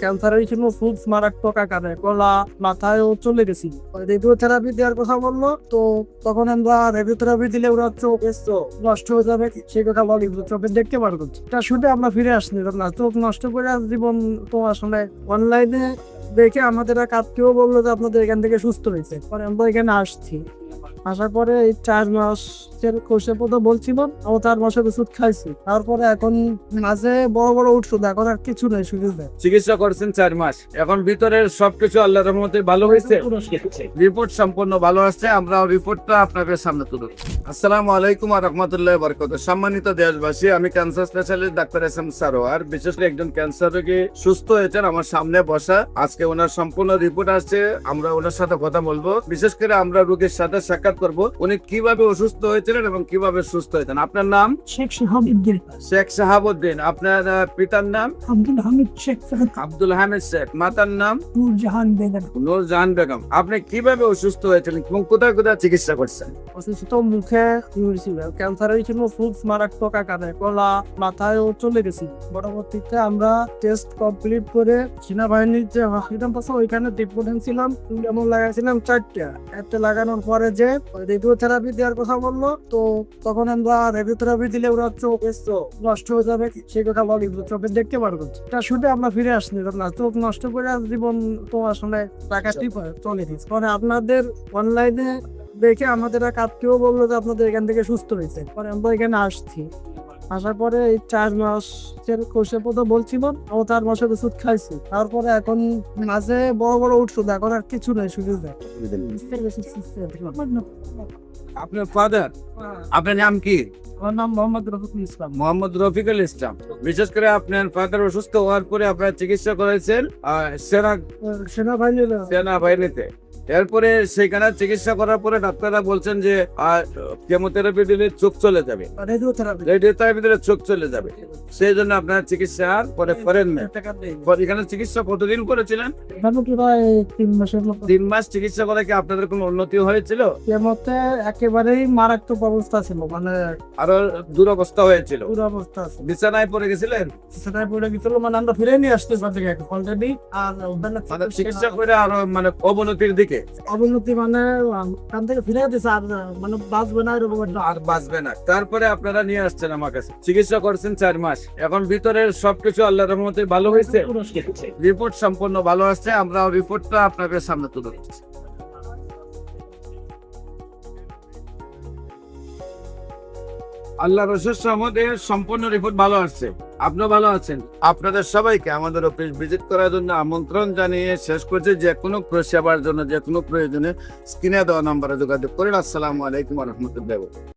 ক্যান্সারের জন্য খুব মারাত্মক আকারে গলা মাথায়ও চলে গেছি। রেডিওথেরাপি দেওয়ার কথা বললো, তো তখন আমরা রেডিওথেরাপি দিলে ওরা চোখ নষ্ট হয়ে যাবে সেই কথা বলি, চোখে দেখতে পারবো এটা শুধু আমরা ফিরে আসনি না, চোখ নষ্ট করে জীবন তো আসলে অনলাইনে দেখে আমাদের এক আত্মীয় বললো যে আপনাদের এখান থেকে সুস্থ হয়েছে, পরে আমরা এখানে আসছি। আসার পরে এই 4 মাসের কোর্সের কথা বলছিল, আমরা 4 মাসের ওষুধ খাইছি, তারপরে এখন মাঝে বড় বড় ওষুধ, এখন আর কিছু নেই, শুধু চিকিৎসা করছেন 4 মাস, এখন ভিতরের সবকিছু আল্লাহর রহমতে ভালো হয়েছে, রিপোর্ট সম্পূর্ণ ভালো আসছে। আমরা রিপোর্টটা আপনাদের সামনে তুলে আসসালামু আলাইকুম ওয়া রাহমাতুল্লাহি ওয়া বারাকাতুহু। সম্মানিত দেশবাসী, আমি cancer specialist doctor S M Sarwar. বিশেষ করে একজন ক্যান্সার রোগী সুস্থ হয়েছেন আমার সামনে বসা, আজকে ওনার সম্পূর্ণ রিপোর্ট আসছে, আমরা ওনার সাথে কথা বলবো। বিশেষ করে আমরা রোগীর সাথে সাক্ষাৎ করব, উনি কিভাবে অসুস্থ হয়েছিলেন এবং কিভাবে সুস্থ হয়েছেন। আপনার নাম? শেখ শাহাবুদ্দিন। শেখ শাহাবুদ্দিন। আপনার পিতার নাম? আব্দুল হামিদ শেখ। আব্দুল হামিদ শেখ। মাতার নাম? নূরজাহান বেগম। নূরজাহান বেগম। আপনি কিভাবে অসুস্থ হয়েছিলেন এবং কোথায় কোথায় চিকিৎসা করছেন? অসুস্থ মুখে ছিল, ক্যান্সারের জন্য খুব মারাত্মক আকারে গলা মাথায়ও চলে গেছি। পরবর্তীতে আমরা টেস্ট কমপ্লিট করে সেনাবাহিনীর যে হসপিটাল আছে ওইখানে ট্রিটমেন্ট ছিলাম, যেমন লাগাইছিলাম 4টা। একটা লাগানোর পরে যে রেডিওথেরাপি দেওয়ার কথা বললো, তো তখন আমরা রেডিওথেরাপি দিলে ওরা চোখ নষ্ট হয়ে যাবে সেই কথা বলি, চোখে দেখতে পারবো এটা শুধু আমরা ফিরে আসনি না, চোখ নষ্ট করে জীবন তো আসলে টাকাটি চলে দিচ্ছে। পরে আপনাদের অনলাইনে দেখে আমাদের এক আত্মীয় বললো যে আপনাদের এখান থেকে সুস্থ হয়েছে, পরে আমরা এখানে আসছি। আসার পরে এই 4 মাসের কোর্সের কথা বলছিল, আমরা 4 মাসের ওষুধ খাইছি, তারপরে এখন মাঝে বড় বড় ওষুধ, এখন আর কিছু নেই, শুধু আপনার ফাদার? আপনার নাম কি? আমার নাম মোহাম্মদ রফিকুল ইসলাম। মোহাম্মদ রফিকুল ইসলাম। বিশেষ করে আপনার ফাদার অসুস্থ হওয়ার পরে আপনার চিকিৎসা করেছেন সেনাবাহিনীতে। এরপরে সেখানে চিকিৎসা করার পরে ডাক্তাররা বলছেন যে কেমোথেরাপি দিলে চোখ চলে যাবে, রেডিওথেরাপি দিলে চোখ চলে যাবে, সেই জন্য আপনার চিকিৎসা আর পরে করেন না। এখানে চিকিৎসা কতদিন করেছিলেন? 3 মাস চিকিৎসা করে কি আপনাদের কোনো উন্নতি হয়েছিল? মতে একেবারেই মারাত্মক অবস্থা ছিল, মানে আরো দুরবস্থা হয়েছিল, দুরবস্থা আছে, বিছানায় পড়ে গেছিলেন? বিছানায় পড়ে গেছিল, মানে আমরা ফিরে নিয়ে আসতে পারছি অলরেডি। আর মানে চিকিৎসা করে আরো মানে অবনতির দিকে, অবনতি মানে কান থেকে ফিরে যেতেছে, আর মানে বাঁচবে না এরকম আর বাঁচবে না। তারপরে আপনারা নিয়ে আসছেন আমার কাছে, চিকিৎসা করছেন 4 মাস, এখন ভিতরের সবকিছু আল্লাহর রহমতে ভালো হয়েছে, রিপোর্ট সম্পূর্ণ ভালো আসছে। আমরা রিপোর্টটা আপনাদের সামনে তুলে দিচ্ছি। আল্লাহর অশেষ রহমতে সম্পূর্ণ রিপোর্ট ভালো আসছে, আপনিও ভালো আছেন। আপনাদের সবাইকে আমাদের অফিস ভিজিট করার জন্য আমন্ত্রণ জানিয়ে শেষ করছি। যে কোনো সেবার জন্য, যে কোনো প্রয়োজনে স্ক্রিনে দেওয়া নম্বরে যোগাযোগ করেন। আসসালামু আলাইকুম ওয়া রাহমাতুল্লাহি।